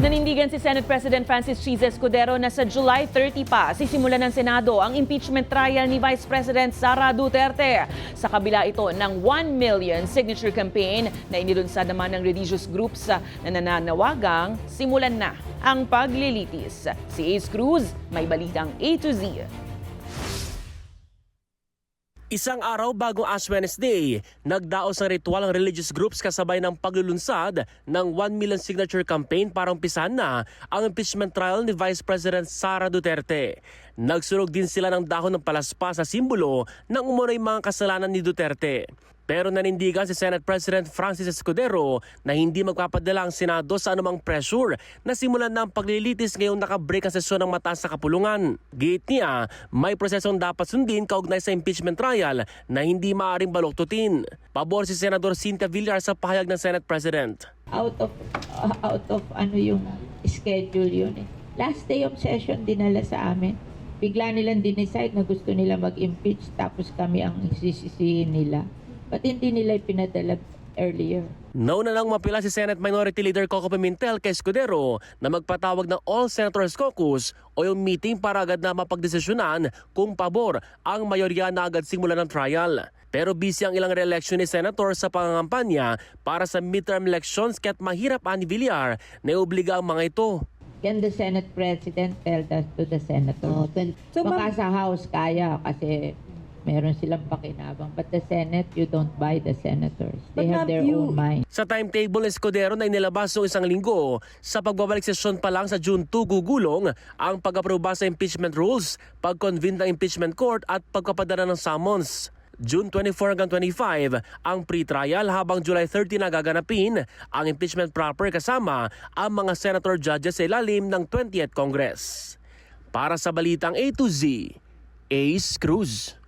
Nanindigan si Senate President Francis Chiz Escudero na sa July 30 pa sisimulan ng Senado ang impeachment trial ni Vice President Sara Duterte. Sa kabila ito ng 1 million signature campaign na inilunsad naman ng religious groups na nananawagang simulan na ang paglilitis. Si Ace Cruz, may balitang A to Z. Isang araw bago Ash Wednesday, nagdaos ng ritual ang religious groups kasabay ng paglulunsad ng 1 million signature campaign para umpisahan na ang impeachment trial ni Vice President Sara Duterte. Nagsunog din sila ng dahon ng palaspas sa simbolo ng umunoy mga kasalanan ni Duterte. Pero nanindigan si Senate President Francis Escudero na hindi magpapadala ang Senado sa anumang pressure na simulan na ang paglilitis ngayong nakabreak ang sesyon ng mataas na kapulungan. Giit niya, may prosesong dapat sundin kaugnay sa impeachment trial na hindi maaaring baluktutin. Pabor si Senador Cynthia Villar sa pahayag ng Senate President. Out of ano yung schedule yun eh. Last day of session dinala sa amin. Bigla nilang dinecide na gusto nila mag-impeach tapos kami ang isisisihin nila. Ba't hindi nila ipinadala earlier? Nauna lang mapila si Senate Minority Leader Coco Pimentel kay Escudero na magpatawag ng All Senators Caucus o yung meeting para agad na mapagdesisyonan kung pabor ang mayorya na agad simulan ng trial. Pero busy ang ilang re-election ni Senator sa pangangampanya para sa midterm elections kaya't mahirap ani Villar na iobliga ang mga ito. Can the Senate President tell that to the Senator? So, Baka sa House kaya kasi meron silang pakinabang. But the Senate, you don't buy the senators. They But have their you- own mind. Sa timetable Escudero na inilabas noong isang linggo, sa pagbabalik sesyon pa lang sa June 2 gugulong ang pag-aproba sa impeachment rules, pag-convene ng impeachment court at pagpapadala ng summons. June 24 hanggang 25 ang pre-trial habang July 30 na gaganapin ang impeachment proper kasama ang mga senator judges sa ilalim ng 20th Congress. Para sa Balitang A to Z, Ace Cruz.